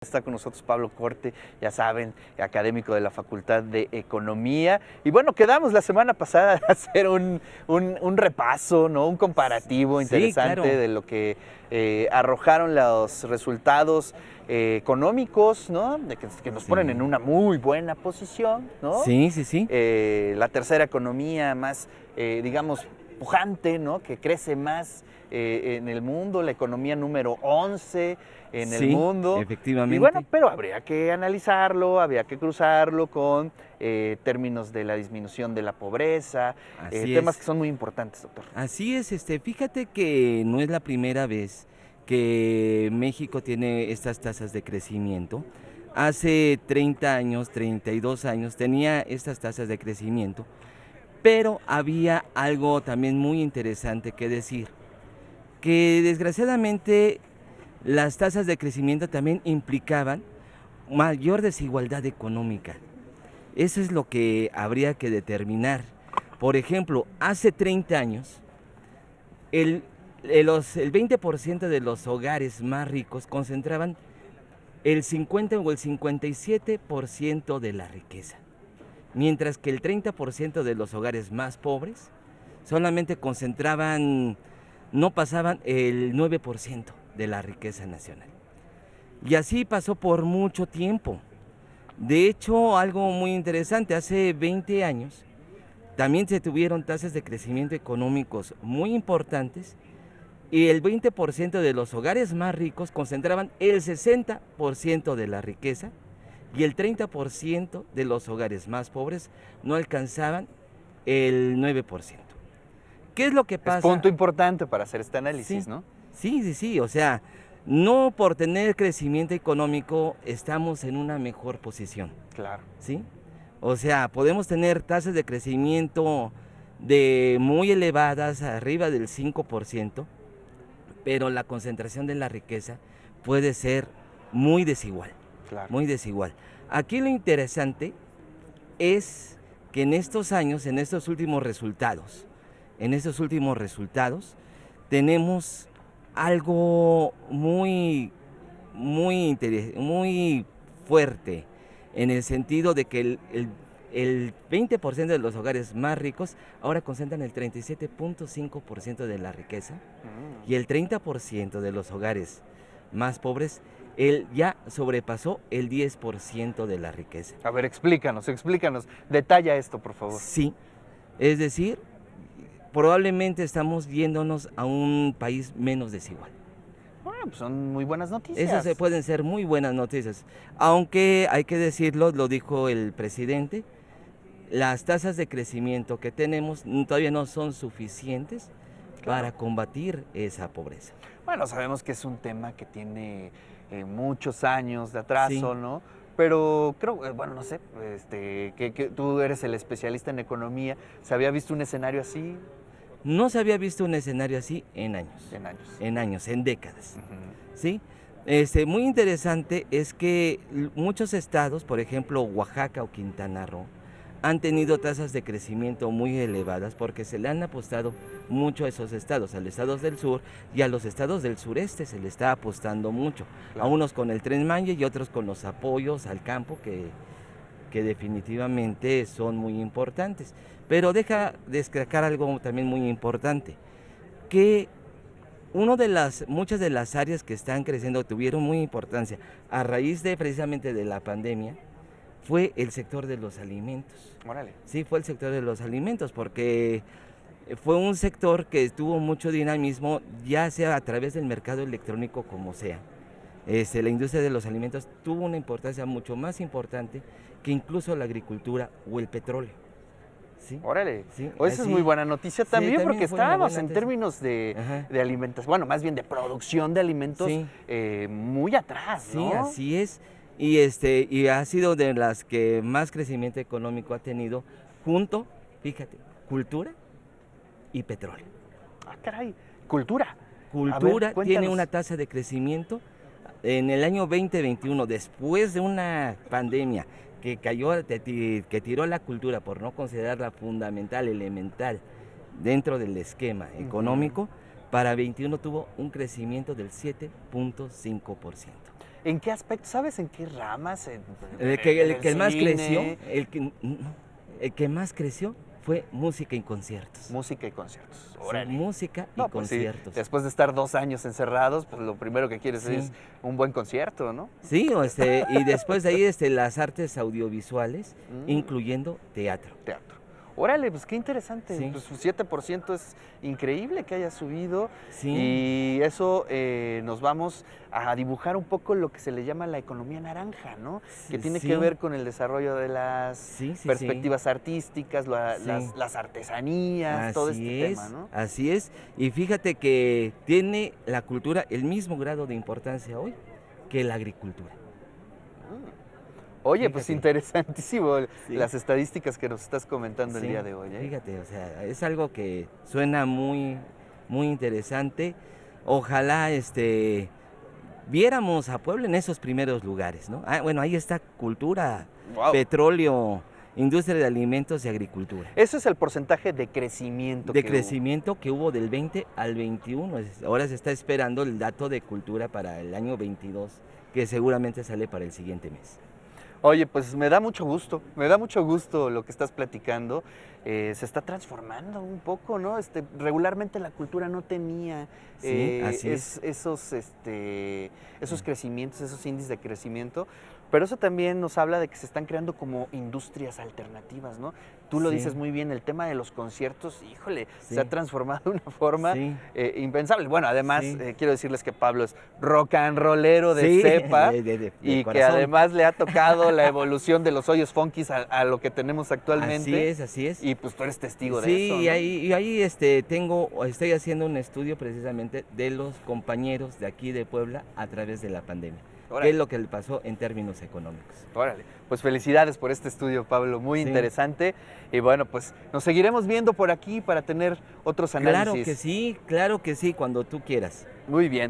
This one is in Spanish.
Está con nosotros Pablo Corte, ya saben, académico de la Facultad de Economía. Y bueno, quedamos la semana pasada de hacer un repaso, ¿no? Un comparativo Sí, interesante claro. de lo que arrojaron los resultados económicos, ¿no? Que nos ponen en Sí. una muy buena posición, ¿no? Sí, sí, sí. La tercera economía más, digamos, pujante, ¿no? Que crece más en el mundo, la economía número 11 en el Sí, mundo. Y bueno, efectivamente. pero habría que analizarlo, habría que cruzarlo con términos de la disminución de la pobreza, Así temas que es. son muy importantes, doctor. Así es, fíjate que no es la primera vez que México tiene estas tasas de crecimiento. Hace 30 años, 32 años, tenía estas tasas de crecimiento, pero había algo también muy interesante que decir, que desgraciadamente las tasas de crecimiento también implicaban mayor desigualdad económica. Eso es lo que habría que determinar. Por ejemplo, hace 30 años, el 20% de los hogares más ricos concentraban el 50 o el 57% de la riqueza, mientras que el 30% de los hogares más pobres solamente concentraban, no pasaban el 9% de la riqueza nacional. Y así pasó por mucho tiempo. De hecho, algo muy interesante, hace 20 años también se tuvieron tasas de crecimiento económicos muy importantes y el 20% de los hogares más ricos concentraban el 60% de la riqueza y el 30% de los hogares más pobres no alcanzaban el 9%. ¿Qué es lo que Es pasa? punto importante para hacer este Sí, análisis, ¿no? sí, sí, sí, o sea, no por tener crecimiento económico estamos en una mejor posición, Claro. ¿sí? O sea, podemos tener tasas de crecimiento de muy elevadas, arriba del 5%, pero la concentración de la riqueza puede ser muy desigual, Claro. muy desigual. Aquí lo interesante es que en estos años, en estos últimos resultados, tenemos algo muy fuerte, en el sentido de que el 20% de los hogares más ricos ahora concentran el 37.5% de la riqueza y el 30% de los hogares más pobres él ya sobrepasó el 10% de la riqueza. A ver, explícanos. Detalla esto, por favor. Sí, es decir, probablemente estamos yéndonos a un país menos desigual. Bueno, pues son muy buenas Esas noticias. pueden ser muy buenas noticias, aunque hay que decirlo, lo dijo el presidente, las tasas de crecimiento que tenemos todavía no son suficientes para Claro. combatir esa pobreza. Bueno, sabemos que es un tema que tiene muchos años de Sí, atraso, ¿no? Pero creo, bueno, no sé, que tú eres el especialista en economía, ¿se había visto un escenario así no se había visto un escenario así en años? en años, en décadas, Ujú. ¿sí? Muy interesante es que muchos estados, por ejemplo Oaxaca o Quintana Roo, han tenido tasas de crecimiento muy elevadas porque se le han apostado mucho a esos estados, a los estados del sur y a los estados del sureste se le está apostando mucho, a Claro. unos con el Tren Maya y otros con los apoyos al campo que definitivamente son muy importantes. Pero deja destacar algo también muy importante, que muchas de las áreas que están creciendo tuvieron muy importancia a raíz de precisamente de la pandemia, fue el sector de los alimentos. Órale. Sí, fue el sector de los alimentos, porque fue un sector que tuvo mucho dinamismo, ya sea a través del mercado electrónico como sea. La industria de los alimentos tuvo una importancia mucho más importante que incluso la agricultura o el petróleo. ¿Sí? Órale. Sí, O esa es muy así. buena noticia Sí, también, porque también fue una estábamos buena en noticia. términos Ajá. de alimentación, bueno, más bien de producción de alimentos Sí, muy atrás, sí, ¿no? así es. Y ha sido de las que más crecimiento económico ha tenido junto, fíjate, cultura y petróleo. Ah, caray. Cultura. A ver, Cultura tiene una cuéntanos. tasa de crecimiento en el año 2021, después de una pandemia que que tiró la cultura por no considerarla fundamental, elemental dentro del esquema Ujú. económico, para 21 tuvo un crecimiento del 7.5%. ¿En qué aspecto? ¿Sabes en qué ramas? El que más cine, creció, el que más creció fue música y conciertos. música y conciertos. Sí, Órale. música y No, pues sí, conciertos. después de estar 2 años encerrados, pues lo primero que quieres Sí. es un buen concierto, ¿no? Sí, y después de ahí las artes audiovisuales, Mm. incluyendo teatro. Teatro. Órale, pues qué interesante. Sí. Pues su 7% es increíble que haya subido. Sí. Y eso nos vamos a dibujar un poco lo que se le llama la economía naranja, ¿no? Que tiene Sí. que ver con el desarrollo de las Sí, sí, perspectivas artísticas, Sí. las artesanías, todo este es, tema, ¿no? así es. Y fíjate que tiene la cultura el mismo grado de importancia hoy que la agricultura. Oye, pues Fíjate. interesantísimo Sí. las estadísticas que nos estás comentando el Sí, día de hoy, ¿eh? fíjate, o sea, es algo que suena muy, muy interesante. Ojalá viéramos a Puebla en esos primeros lugares, ¿no? Bueno, ahí está cultura, Guau. petróleo, industria de alimentos y agricultura. Eso es el porcentaje de crecimiento De que hubo. crecimiento que hubo del 20 al 21. Ahora se está esperando el dato de cultura para el año 22, que seguramente sale para el siguiente mes. Oye, pues me da mucho gusto lo que estás platicando. Se está transformando un poco, ¿no? Regularmente la cultura no tenía Sí, así es. esos crecimientos, esos índices de crecimiento, pero eso también nos habla de que se están creando como industrias alternativas, ¿no? Tú lo Sí. dices muy bien, el tema de los conciertos, híjole, Sí. se ha transformado de una forma Sí. impensable. Bueno, además, Sí. quiero decirles que Pablo es rock and rollero de Sí, cepa de y que corazón. además le ha tocado la evolución de los hoyos funkis a lo que tenemos actualmente. Así es. Y pues tú eres testigo de Sí, eso, ¿no? y ahí estoy haciendo un estudio precisamente de los compañeros de aquí de Puebla a través de la pandemia. Órale. ¿Qué es lo que le pasó en términos económicos? Órale. Pues felicidades por este estudio, Pablo, muy Sí. interesante. Y bueno, pues nos seguiremos viendo por aquí para tener otros análisis. Claro que sí, cuando tú quieras. Muy bien.